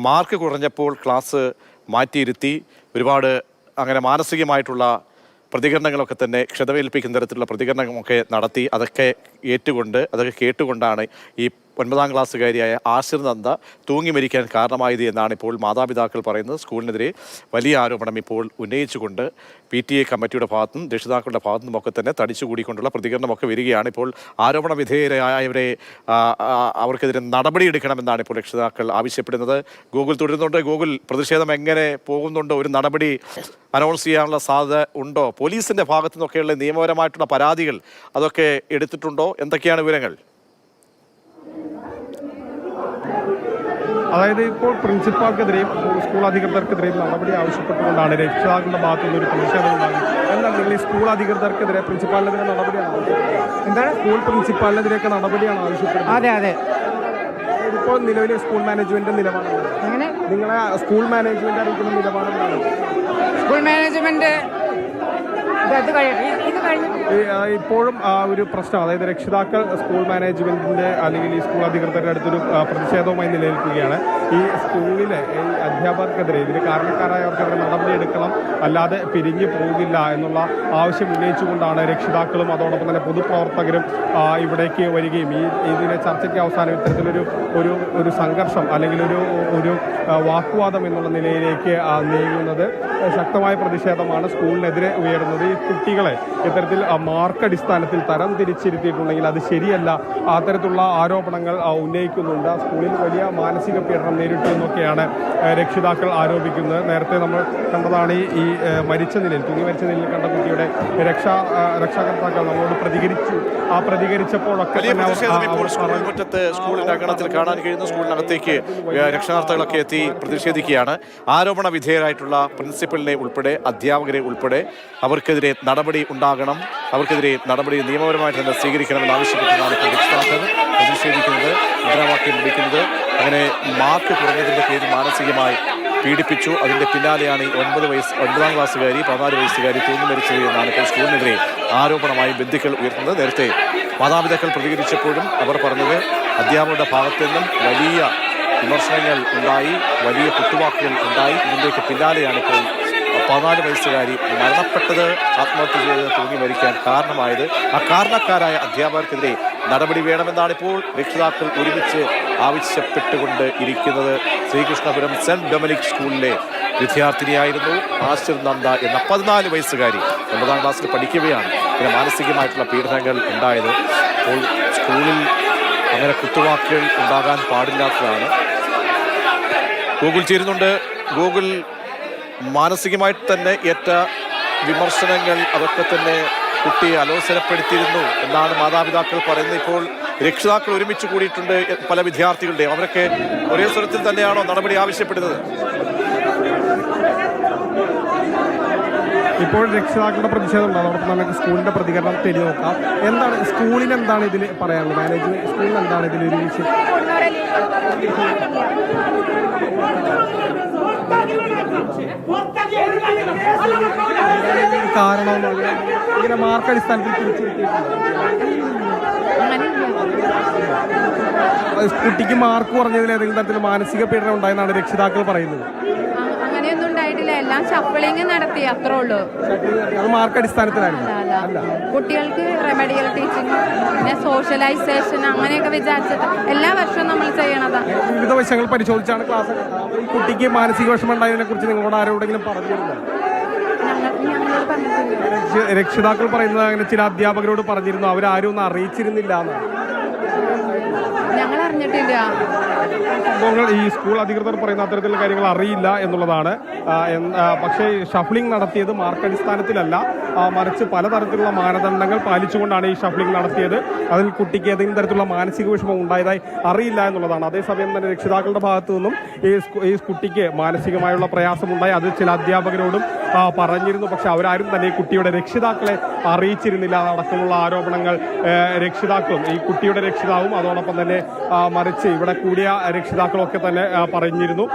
Mark കുറഞ്ഞപ്പോൾ class മാറ്റിയിരുത്തി ഒരുപാട് അങ്ങനെ മാനസികമായിട്ടുള്ള പ്രതികരണങ്ങളൊക്കെ തന്നെ ക്ഷതമേൽപ്പിക്കുന്ന തരത്തിലുള്ള പ്രതികരണങ്ങളൊക്കെ നടത്തി. അതൊക്കെ കേട്ടുകൊണ്ടാണ് ഈ 9ാം ക്ലാസ്സുകാരിയായ ആശിർ നന്ദ തൂങ്ങി മരിക്കാൻ കാരണമായത് എന്നാണ് ഇപ്പോൾ മാതാപിതാക്കൾ പറയുന്നത്. സ്കൂളിനെതിരെ വലിയ ആരോപണം ഇപ്പോൾ ഉന്നയിച്ചുകൊണ്ട് PTA കമ്മിറ്റിയുടെ ഭാഗത്തും രക്ഷിതാക്കളുടെ ഭാഗത്തും ഒക്കെ തന്നെ തടിച്ചുകൂടിക്കൊണ്ടുള്ള പ്രതികരണമൊക്കെ വരികയാണ്. ഇപ്പോൾ ആരോപണ വിധേയരായവരെ അവർക്കെതിരെ നടപടിയെടുക്കണമെന്നാണ് ഇപ്പോൾ രക്ഷിതാക്കൾ ആവശ്യപ്പെടുന്നത്. ഗൂഗിൾ തുടരുന്നുണ്ട്. ഗൂഗിൾ, പ്രതിഷേധം എങ്ങനെ പോകുന്നുണ്ടോ? ഒരു നടപടി അനൗൺസ് ചെയ്യാനുള്ള സാധ്യത ഉണ്ടോ? പോലീസിന്റെ ഭാഗത്തു നിന്നൊക്കെയുള്ള നിയമപരമായിട്ടുള്ള പരാതികൾ അതൊക്കെ എടുത്തിട്ടുണ്ടോ? എന്തൊക്കെയാണ് വിവരങ്ങൾ? അതായത് ഇപ്പോൾ പ്രിൻസിപ്പാൾക്കെതിരെയും സ്കൂൾ അധികൃതർക്കെതിരെയും നടപടി ആവശ്യപ്പെട്ടുകൊണ്ടാണ് രക്ഷിതാക്കളുടെ ഭാഗത്തുനിന്ന് ഒരു പ്രതിഷേധം ഉണ്ടാകുന്നത്. എന്നാൽ നിങ്ങൾ ഈ സ്കൂൾ അധികൃതർക്കെതിരെ പ്രിൻസിപ്പാളിനെതിരെ നടപടിയാണ് എന്താണ് സ്കൂൾ പ്രിൻസിപ്പാളിനെതിരെയൊക്കെ നടപടിയാണ് ആവശ്യപ്പെടുന്നത്? അതെ. ഇപ്പോൾ നിലവിലെ സ്കൂൾ മാനേജ്മെന്റ് നിലപാട് അങ്ങനെ നിങ്ങളെ സ്കൂൾ മാനേജ്മെന്റ് അറിയിക്കുന്ന നിലപാടെന്താണ്? സ്കൂൾ മാനേജ്മെന്റ് ഇപ്പോഴും ഒരു പ്രശ്നം, അതായത് രക്ഷിതാക്കൾ സ്കൂൾ മാനേജ്മെന്റിന്റെ അല്ലെങ്കിൽ ഈ സ്കൂൾ അധികൃതരുടെ അടുത്തൊരു പ്രതിഷേധവുമായി നിലനിൽക്കുകയാണ്. ഈ സ്കൂളിലെ ഈ അധ്യാപകർക്കെതിരെ, ഇതിന് കാരണക്കാരായവർക്കെതിരെ നടപടിയെടുക്കണം, അല്ലാതെ പിരിഞ്ഞു പോകില്ല എന്നുള്ള ആവശ്യം ഉന്നയിച്ചുകൊണ്ടാണ് രക്ഷിതാക്കളും അതോടൊപ്പം തന്നെ പൊതുപ്രവർത്തകരും ഇവിടേക്ക് വരികയും ഇതിനെ ചർച്ചയ്ക്ക് അവസാനം ഇത്തരത്തിലൊരു ഒരു സംഘർഷം അല്ലെങ്കിൽ ഒരു വാഗ്വാദം എന്നുള്ള നിലയിലേക്ക് നീങ്ങുന്നത് ശക്തമായ പ്രതിഷേധമാണ് സ്കൂളിനെതിരെ ഉയരുന്നത്. ഈ കുട്ടികളെ ഇത്തരത്തിൽ മാർക്ക് അടിസ്ഥാനത്തിൽ തരം തിരിച്ചിരുത്തിയിട്ടുണ്ടെങ്കിൽ അത് ശരിയല്ല, അത്തരത്തിലുള്ള ആരോപണങ്ങൾ ഉന്നയിക്കുന്നുണ്ട്. സ്കൂളിൽ വലിയ മാനസിക പീഡനം നേരിട്ടു എന്നൊക്കെയാണ് രക്ഷിതാക്കൾ നേരത്തെ നമ്മൾ കണ്ടതാണ് ഈ തൂങ്ങി മരിച്ച നിലയിൽ കണ്ട കുട്ടിയുടെ രക്ഷാകർത്താക്കൾ നമ്മളോട് പ്രതികരിച്ചപ്പോഴൊക്കെ സ്കൂളിന്റെ അങ്കണത്തിൽ കാണാൻ കഴിയുന്നു. സ്കൂളിനകത്തേക്ക് രക്ഷാകർത്താക്കളൊക്കെ എത്തി പ്രതിഷേധിക്കുകയാണ്. ആരോപണ വിധേയരായിട്ടുള്ള പ്രിൻസിപ്പലിനെ ഉൾപ്പെടെ അധ്യാപകരെ ഉൾപ്പെടെ അവർക്കെതിരെ നടപടി ഉണ്ടാകണം, അവർക്കെതിരെ നടപടി നിയമപരമായിട്ട് തന്നെ സ്വീകരിക്കണമെന്ന് ആവശ്യപ്പെട്ടാണ് ഇപ്പോൾ രക്ഷിതാക്കൾ പ്രതിഷേധിക്കുന്നത്, മുദ്രാവാക്യം വിളിക്കുന്നത്. അങ്ങനെ മാർക്ക് കുറഞ്ഞതിന്റെ പേരിൽ മാനസികമായി പീഡിപ്പിച്ചു. അതിന്റെ പിന്നാലെയാണ് ഈ 9ാം ക്ലാസ്സുകാരി 14 വയസ്സുകാരി തൂങ്ങി മരിച്ചത് എന്നാണ് ഇപ്പോൾ സ്കൂളിനെതിരെ ആരോപണമായി ബന്ധുക്കൾ ഉയർത്തുന്നത്. നേരത്തെ മാതാപിതാക്കൾ പ്രതികരിച്ചപ്പോഴും അവർ പറഞ്ഞത് അധ്യാപകരുടെ ഭാഗത്തു നിന്നും വലിയ വിമർശനങ്ങൾ ഉണ്ടായി, വലിയ കുത്തുവാക്കുകൾ ഉണ്ടായി. ഇതിൻ്റെയൊക്കെ പിന്നാലെയാണ് ഇപ്പോൾ 14 വയസ്സുകാരി മരണപ്പെട്ടത്, ആത്മഹത്യ ചെയ്ത് തൂങ്ങി മരിക്കാൻ കാരണമായത്. ആ കാരണക്കാരായ അധ്യാപകർക്കെതിരെ നടപടി വേണമെന്നാണ് ഇപ്പോൾ രക്ഷിതാക്കൾ ഒരുമിച്ച് ആവശ്യപ്പെട്ടുകൊണ്ട് ഇരിക്കുന്നത്. ശ്രീകൃഷ്ണപുരം സെന്റ് ഡൊമിനിക് സ്കൂളിലെ വിദ്യാർത്ഥിനിയായിരുന്നു ആശിർ നന്ദ എന്ന 14 വയസ്സുകാരി. 9ാം ക്ലാസ്സിൽ പഠിക്കുകയാണ് പിന്നെ മാനസികമായിട്ടുള്ള പീഡനങ്ങൾ ഉണ്ടായത്. അപ്പോൾ സ്കൂളിൽ അങ്ങനെ കുത്തുവാക്കുകൾ ഉണ്ടാകാൻ പാടില്ലാത്തതാണ്. ഗൂഗിൾ ചേരുന്നുണ്ട്. ഗൂഗിൾ, മാനസികമായിട്ട് തന്നെ ഏറ്റ വിമർശനങ്ങൾ അതൊക്കെ തന്നെ കുട്ടിയെ അലോസരപ്പെടുത്തിയിരുന്നു എന്നാണ് മാതാപിതാക്കൾ പറയുന്നത്. ഇപ്പോൾ രക്ഷിതാക്കൾ ഒരുമിച്ച് കൂടിയിട്ടുണ്ട് പല വിദ്യാർത്ഥികളുടെയും. അവരൊക്കെ ഒരേ സ്വരത്തിൽ തന്നെയാണോ നടപടി ആവശ്യപ്പെടുന്നത്? ഇപ്പോൾ രക്ഷിതാക്കളുടെ പ്രതിഷേധം ഉണ്ട്. അതോടൊപ്പം നമുക്ക് സ്കൂളിന്റെ പ്രതികരണം തിരിഞ്ഞു നോക്കാം. സ്കൂളിന് എന്താണ് ഇതിൽ പറയാനുള്ളത്? മാനേജ്മെന്റ് സ്കൂളിന് എന്താണ് ഇതിലൊരു വിഷയം? കാരണം ഇങ്ങനെ മാർക്ക് അടിസ്ഥാനത്തിൽ കുട്ടിക്ക് മാർക്ക് കുറഞ്ഞതിൽ ഏതെങ്കിലും തരത്തിൽ മാനസിക പീഡനം ഉണ്ടായെന്നാണ് രക്ഷിതാക്കൾ പറയുന്നത്. അങ്ങനെയൊന്നും ഉണ്ടായിട്ടില്ല, എല്ലാം ഷഫ്ലിംഗ് നടത്തി, അത്രേ ഉള്ളൂ. അത് മാർക്ക് അടിസ്ഥാനത്തിലായിരുന്നു. കുട്ടികൾക്ക് റെമഡിയൽ ടീച്ചിങ്, പിന്നെ സോഷ്യലൈസേഷൻ അങ്ങനെയൊക്കെ വിചാരിച്ചിട്ട് എല്ലാ വർഷവും നമ്മൾ ചെയ്യണതാണ്. വിവിധ വശങ്ങൾ പരിശോധിച്ചാണ് ക്ലാസ്. ഈ കുട്ടിക്ക് മാനസിക വിഷമം ഉണ്ടായതിനെ കുറിച്ച് നിങ്ങളോട് ആരോടെങ്കിലും പറഞ്ഞിരുന്നു? രക്ഷിതാക്കൾ പറയുന്നത് അങ്ങനെ ചില അധ്യാപകരോട് പറഞ്ഞിരുന്നു, അവരാരും ഒന്നും അറിയിച്ചിരുന്നില്ല എന്നാണ്. ഞങ്ങൾ അറിഞ്ഞിട്ടില്ല. സംഭവങ്ങൾ ഈ സ്കൂൾ അധികൃതർ പറയുന്ന അത്തരത്തിലുള്ള കാര്യങ്ങൾ അറിയില്ല എന്നുള്ളതാണ്. പക്ഷേ ഷഫ്ലിംഗ് നടത്തിയത് മാർക്ക് അടിസ്ഥാനത്തിലല്ല, മറിച്ച് പലതരത്തിലുള്ള മാനദണ്ഡങ്ങൾ പാലിച്ചുകൊണ്ടാണ് ഈ ഷഫ്ലിംഗ് നടത്തിയത്. അതിൽ കുട്ടിക്ക് ഏതെങ്കിലും തരത്തിലുള്ള മാനസിക വിഷമം ഉണ്ടായതായി അറിയില്ല എന്നുള്ളതാണ്. അതേസമയം തന്നെ രക്ഷിതാക്കളുടെ ഭാഗത്തു നിന്നും ഈ കുട്ടിക്ക് മാനസികമായുള്ള പ്രയാസമുണ്ടായി, അത് ചില അധ്യാപകരോടും പറഞ്ഞിരുന്നു. പക്ഷെ അവരാരും തന്നെ ഈ കുട്ടിയുടെ രക്ഷിതാക്കളെ അറിയിച്ചിരുന്നില്ല അടക്കമുള്ള ആരോപണങ്ങൾ രക്ഷിതാക്കളും ഈ കുട്ടിയുടെ രക്ഷിതാവും അതോടൊപ്പം തന്നെ മറിച്ച് ഇവിടെ കൂടിയ രക്ഷിതാക്കളൊക്കെ തന്നെ പറഞ്ഞിരുന്നു.